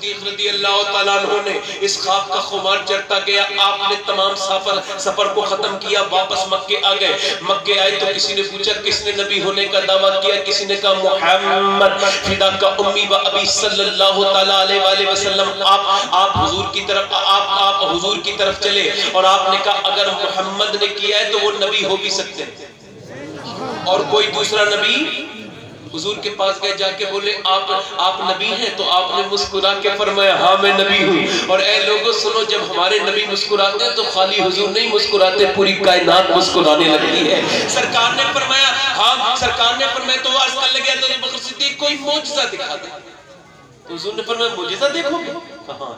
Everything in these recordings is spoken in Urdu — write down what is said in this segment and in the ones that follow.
صدیق رضی اللہ تعالیٰ عنہ نے اس خواب کا خمار چڑھتا گیا. آپ نے تمام سفر کو ختم کیا, واپس مکے آ گئے. مکے آئے تو کسی نے پوچھا کس نے نبی ہونے کا دعویٰ کیا, کسی نے کہا محمد فدا کا امی و ابی صلی اللہ تعالیٰ علیہ وآلہ وسلم. آپ حضور کی طرف آپ حضور کی طرف چلے اور آپ نے کہا اگر محمد نے کیا ہے تو وہ نبی ہو بھی سکتے ہیں اور کوئی دوسرا نبی. حضور کے پاس گئے, جا کے بولے آپ نبی ہیں؟ تو آپ نے مسکرا کے فرمایا ہاں میں نبی ہوں. اور اے لوگوں سنو, جب ہمارے نبی مسکراتے ہیں تو خالی حضور نہیں مسکراتے, پوری کائنات مسکرانے لگتی ہے. سرکار نے فرمایا ہاں, سرکار نے فرمایا تو عرض کر لگیا تو ابو بکر صدیق کوئی معجزہ دکھا دے. تو حضور نے فرمایا معجزہ دیکھو گے؟ ہاں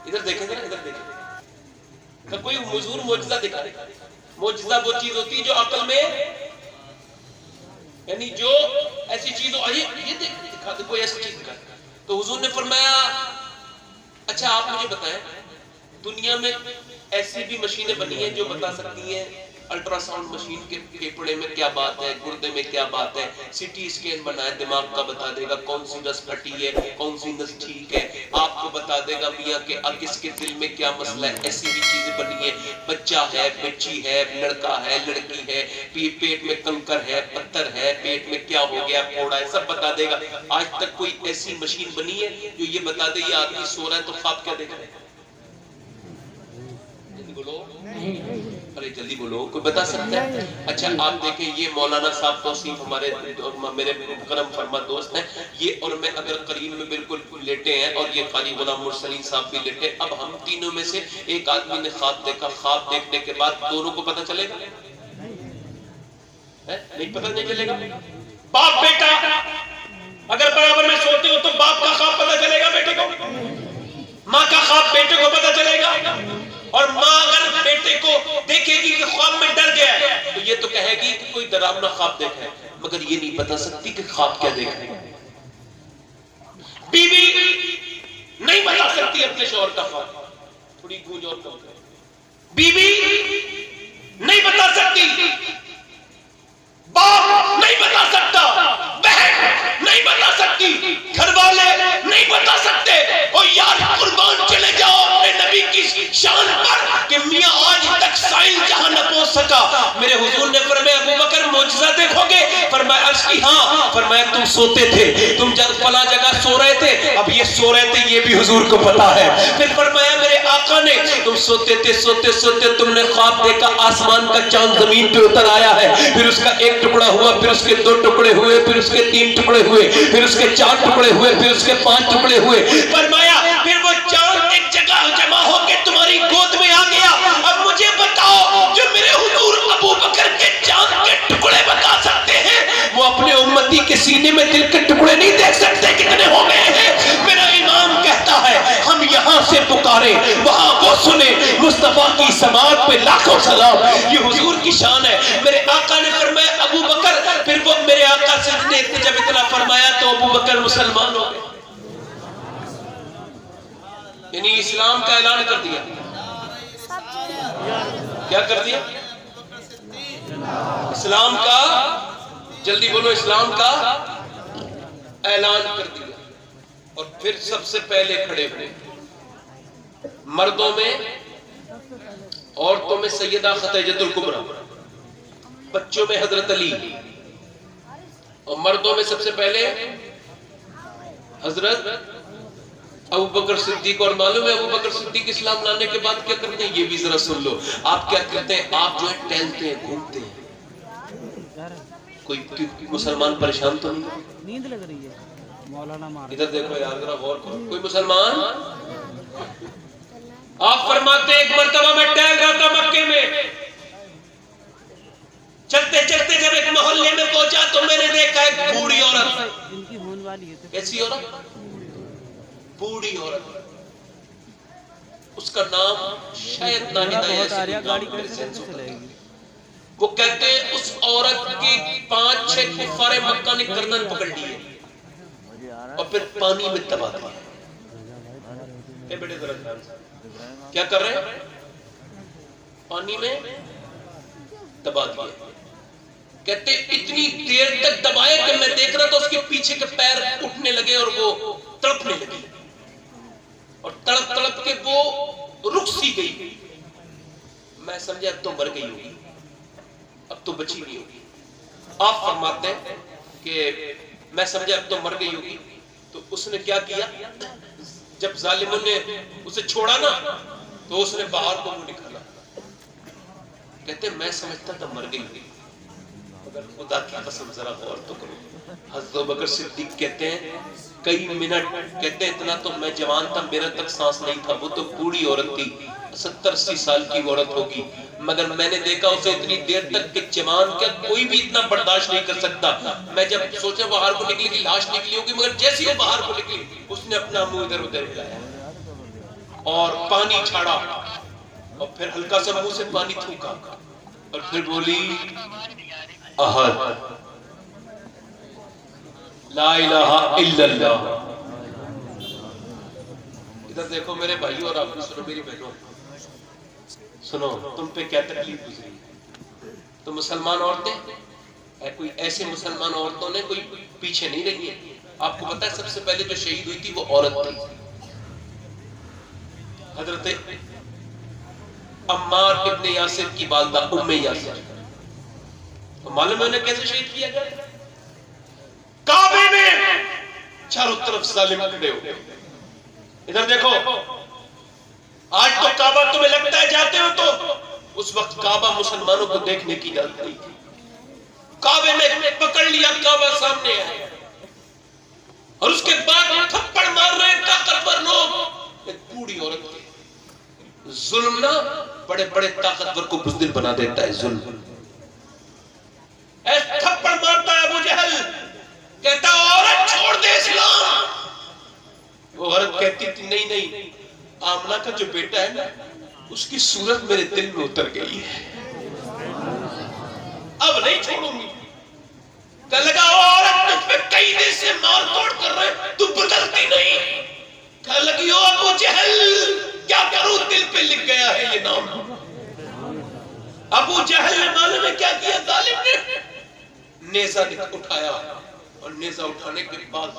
ادھر دیکھیں ذرا, ادھر دیکھیں. کوئی حضور معجزہ دکھا دے. معجزہ وہ چیز ہوتی ہے جو عقل میں, یعنی جو ایسی چیز ہو, یہ دکھا دے, کوئی ایسی چیز دکھا دے. تو حضور نے فرمایا اچھا آپ مجھے بتائیں دنیا میں ایسی بھی مشینیں بنی ہیں جو بتا سکتی ہیں الٹرا ساؤنڈ مشین کے پھیپھڑے میں کیا بات ہے, گردے میں کیا بات ہے, سٹی اسکین بنائے دماغ کا بتا دے گا کون سی نس پھٹی ہے کون سی نس ٹھیک ہے, آپ کو بتا دے گا میاں کہ کس کے دل میں کیا مسئلہ ہے. ایسی بھی چیزیں بنی ہیں, بچہ ہے, بچی ہے, لڑکا ہے, لڑکی ہے, پیٹ میں کنکر ہے, پتھر ہے, پیٹ میں کیا ہو گیا, پھوڑا ہے, سب بتا دے گا. آج تک کوئی ایسی مشین بنی ہے جو یہ بتا دے یہ آدمی سو رہا ہے تو خواب کیا دیکھ رہا ہے؟ بولو ارے جلدی بولو, کوئی بتا سکتا ہے؟ اچھا آپ دیکھیں یہ مولانا صاحب توصیف ہمارے میرے کرم فرما دوست ہیں, یہ اور میں اگر قریب میں بالکل لیٹے ہیں اور یہ قاری غلام مرسلین صاحب بھی لیٹے. اب ہم تینوں میں سے ایک آدمی نے خواب دیکھا, خواب دیکھنے کے بعد دونوں کو پتہ چلے گا نہیں؟ پتہ نہیں چلے گا. باپ بیٹا اگر برابر میں سوتے ہو تو باپ کا خواب پتہ چلے گا بیٹے کو, ماں کا خواب بیٹے کو پتہ چلے گا. اور ماں اگر بیٹے کو دیکھے گی کہ خواب میں ڈر گیا ہے تو یہ تو کہے گی کہ کوئی ڈراونا خواب دیکھا ہے, مگر یہ نہیں بتا سکتی کہ خواب کیا دیکھا ہے. بیوی نہیں بتا سکتی اپنے شوہر کا خواب, تھوڑی گونج اور کم کریں. بیوی نہیں بتا سکتی, باپ نہیں بتا سکتا, بہن نہیں بتا سکتی, گھر والے نہیں بتا سکتے. اور یار قربان چلے جاؤ اپنے نبی کی شان پر کہ میاں آج تک سائنس جہاں نہ پہنچ سکا. میرے حضور نے فرمایا ابو بکر معجزہ دیکھو گے؟ فرمایا عرض کی ہاں. فرمایا تم سوتے تھے, تم جب فلاں جگہ سو رہے تھے, اب یہ سو رہے تھے, یہ بھی حضور کو پتا ہے. پھر فرمایا میرے آقا نے تم سوتے تھے, سوتے سوتے تم نے خواب دیکھا آسمان کا چاند زمین پہ اتر آیا ہے, پھر اس کا ایک ٹکڑا ہوا, پھر اس کے 2 ٹکڑے ہوئے, پھر اس کے 3 ٹکڑے ہوئے, پھر اس کے 4 ٹکڑے ہوئے, پھر اس کے 5 ٹکڑے ہوئے. فرمایا پھر وہ چاند ایک جگہ جمع ہو کے تمہاری گود میں آ گیا. اب مجھے بتاؤ جو میرے حضور ابو بکر کے چاند کے ٹکڑے بتا سکتے ہیں, وہ اپنے امتی کے سینے میں دل کے ٹکڑے نہیں دیکھ سکتے کتنے ہو گئے ہیں. میرا امام کہتا ہے ہم یہاں سے پکارے وہاں وہ سنے, مصطفیٰ کی سماعت پہ لاکھوں سلام. یہ حضور کی شان ہے. میرے آقا نے فرمایا ابو بکر, پھر وہ میرے آقا سے جب اتنا فرمایا تو ابو بکر مسلمان ہو گئے, یعنی اسلام کا اعلان کر دیا. کیا کر دیا؟ اسلام کا, جلدی بولو, اسلام کا اعلان کر دیا. اور پھر سب سے پہلے کھڑے ہوئے مردوں میں, عورتوں میں سیدہ خدیجہ الکبریٰ, بچوں میں حضرت علی, اور مردوں میں سب سے پہلے حضرت ابو بکر صدیق. اور معلوم ہے ابو بکر صدیق اسلام لانے کے بعد کیا کرتے ہیں؟ یہ بھی ذرا سن لو. آپ کیا کرتے ہیں؟ آپ جو ہے ٹہلتے ہیں, گھومتے ہیں. کوئی مسلمان پریشان تو نہیں؟ نیند لگ رہی ہے مولانا مار. ادھر دیکھو یار ذرا غور کرو, کوئی مسلمان؟ آپ فرماتے ہیں ایک مرتبہ میں ٹہل رہا تھا مکے میں, چلتے چلتے جب ایک محلے میں پہنچا تو میں نے دیکھا ایک بوڑھی عورت. ان کی ہون والی ہے. کیسی عورت؟ بوڑھی عورت. اس کا نام شاید گاڑی کیسے چلے گی. وہ کہتے ہیں اس عورت کی 5-6 کفار مکہ نے گردن پکڑ لی ہے اور پھر پانی میں دبا دیا. اے بیٹے ذرا دھیان سے, کیا کر رہے ہیں؟ پانی میں دبا دیا. کہتے اتنی دیر تک دبائے کہ میں دیکھ رہا تھا اس کے پیچھے کے پیر اٹھنے لگے اور وہ تڑپنے لگے. اور تڑپ تڑپ کے وہ رک سی گئی. میں سمجھا اب تو مر گئی ہوگی, اب تو بچی نہیں ہوگی. آپ فرماتے ہیں کہ میں سمجھا اب تو مر گئی ہوگی. تو اس نے کیا کیا, جب ظالموں نے اسے چھوڑا نا تو اس نے باہر کو منہ نکالا. کہتے میں سمجھتا تھا مر گئی ہوگی, مگر خدا کی قسم ذرا غور تو کرو. حضرت ابوبکر صدیق کہتے ہیں کئی منٹ, کہتے ہیں اتنا تو میں جوان تھا, میرا تک سانس نہیں تھا. وہ تو بوڑھی عورت تھی, 70-80 سال کی عورت ہوگی, مگر میں نے دیکھا اسے اتنی دیر تک کہ جوان کیا کوئی بھی اتنا برداشت نہیں کر سکتا. میں جب سوچا باہر کو نکلے گی لاش نکلی ہوگی, مگر جیسے وہ باہر کو نکلی اس نے اپنا منہ ادھر ادھر ہلایا اور پانی چھاڑا اور پھر ہلکا سا منہ سے پانی تھوکا اور پھر بولی احد لا الہ الا اللہ. ادھر دیکھو میرے بھائیو اور آپ سنو میری بہنوں, سنو تم پہ کیا تکلیف گزری. تو مسلمان عورتیں کوئی ایسے مسلمان عورتوں نے کوئی پیچھے نہیں رہی ہے. آپ کو پتا ہے سب سے پہلے جو شہید ہوئی تھی وہ عورت تھی, حضرت عمار ابن یاسر کی والدہ ام یاسر. معلوم ہے انہیں کیسے شہید کیا گیا؟ کعبے میں چاروں طرف ظالم کھڑے ہو گئے. ادھر دیکھو, آج تو کعبہ تمہیں لگتا ہے جاتے ہو تو اس وقت کعبہ مسلمانوں کو دیکھنے کی اجازت نہیں تھی. کعبے میں پکڑ لیا, کعبہ سامنے ہے اور اس کے بعد تھپڑ مار رہے طاقتور لوگ. ایک بوڑھی عورت کی ظلم نہ بڑے بڑے طاقتور کو بزدل بنا دیتا ہے. ظلم ایسا تھپڑ مارتا ہے ابو جہل, کہتا عورت چھوڑ دے اسلام. وہ عورت کہتی تھی نہیں نہیں, آمنہ کا جو بیٹا ہے نا اس کی صورت میرے دل میں اتر گئی ہے, اب نہیں چھوڑوں گی. کہنے لگا عورت تجھ پہ کئی دن سے مار توڑ کر رہے تو بدلتی نہیں. کہنے لگی او ابو جہل کیا کروں, دل پہ لکھ گیا ہے یہ نام. ابو جہل نے معلوم ہے کیا کیا, ظالم نے نیزہ اٹھایا اور نیزہ اٹھانے کے بعد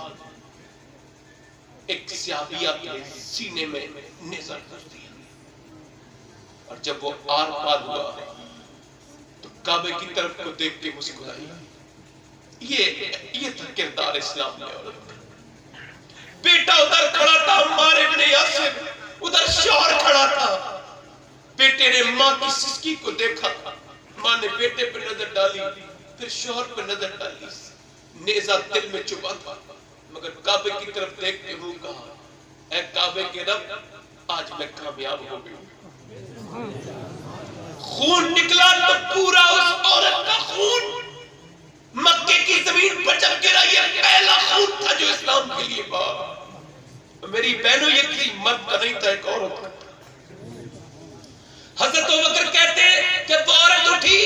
ایک صحابیہ کے سینے میں نیزہ کر دیا. اور جب وہ آر پار ہوا تو کعبے کی طرف کو دیکھ کے مسکرائی. یہ تھا کردار اسلام میں. عورت بیٹا ادھر کھڑا تھا عمار ابن یاسر, ادھر شوہر کھڑا تھا. بیٹے نے ماں کی سسکی کو دیکھا, ماں نے بیٹے پر نظر ڈالی, پھر شوہر پر نظر ڈالی. نیزہ دل میں چبھا تھا مگر کعبے کی طرف دیکھ کے وہ کہا اے کعبے کے رب آج میں کامیاب ہو گئی. خون نکلا تو پورا اس عورت کا خون مکے کی زمین پر جب گرا, یہ پہلا خون تھا جو اسلام کے لیے بہا. میری بہنوں یہ کسی مرد کا نہیں تھا, ایک عورت کا. حضرت ابوبکر کہتے ہیں جب وہ عورت اٹھی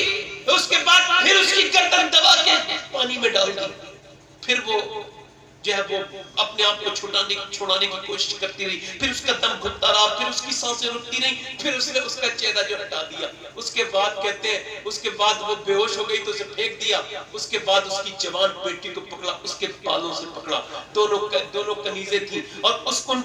اس کے بعد پھر اس کی گردن دبا کے پانی میں ڈال دی. پھر وہ جو ہے وہ اپنے آپ کو چھڑانے کی کوشش کرتی رہی, پھر اس کا دم گھٹتا رہا, پھر اس کی سانسیں رکتی رہی, پھر اس نے اس کا چہرہ جو ہٹا دیا. اس کے بعد کہتے ہیں اس کے بعد وہ بے ہوش ہو گئی تو اسے پھینک دیا. اس کے بعد اس کی جوان بیٹی کو پکڑا, اس کے بالوں سے پکڑا. دونوں کنیزیں تھیں اور ان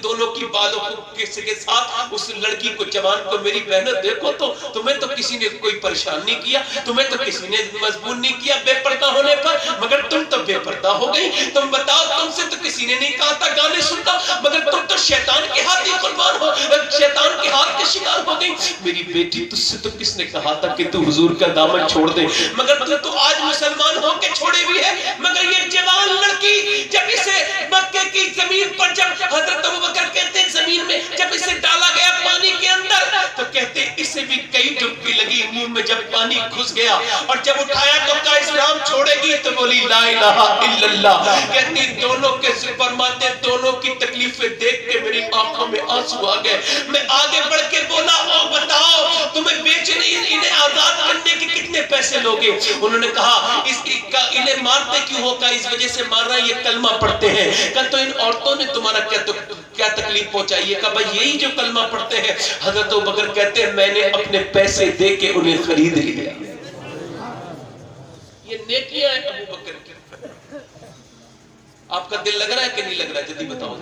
دونوں کی بالوں کے ساتھ اس لڑکی کو, جوان کو, میری بہنوں دیکھو تو تمہیں تو کسی نے کوئی پریشان نہیں کیا, تمہیں تو کسی نے مجبور نہیں کیا بے پردہ ہونے پر, مگر تم تو بے پردہ ہو گئی. تم بتاؤ, تم سے تو کسی نے نہیں کہا تھا گانے سنتا, مگر تم تو شیطان کے ہاتھ ہی قربان ہو, شیطان کے ہاتھ کے شکار ہو گئی. میری بیٹی تجھ سے تو کس نے کہا تھا کہ تو حضور کا دامن چھوڑ دے, مگر تو آج مسلمان ہو کے چھوڑے بھی ہے. مگر یہ جوان لڑکی جب اسے مکے کی زمین پر, جب حضرت ابوبکر کہتے ہیں زمین میں جب اسے ڈالا گیا پانی کے اندر, تو کہتے اسے بھی کئی ڈبکی لگی, منہ میں جب پانی گھس گیا اور جب اٹھایا تو کہا اسلام چھوڑے گی, تو بولی لا الہ الا اللہ. کہتی دونوں کے فرماتے دونوں کی تکلیفیں دیکھ کے میری آنکھوں میں آنسو آ گئے. میں آگے بڑھ کے بولا او بتاؤ تمہیں بیچنے انہیں آزاد کرنے کے کتنے پیسے لوگے؟ انہوں نے کہا انہیں مارتے کیوں ہو, کا اس وجہ سے مار رہا ہے یہ کلمہ پڑھتے ہیں. کہا تو ان عورتوں نے تمہارا کیا تکلیف پہنچائی ہے؟ کہا بھائی یہی جو کلمہ پڑھتے ہیں. حضرت ابوبکر کہتے ہیں میں نے اپنے پیسے دے کے انہیں خرید لیا. یہ نیکیاں ہیں ابوبکر کی. آپ کا دل لگ رہا ہے کہ نہیں لگ رہا ہے؟ جلدی بتاؤ.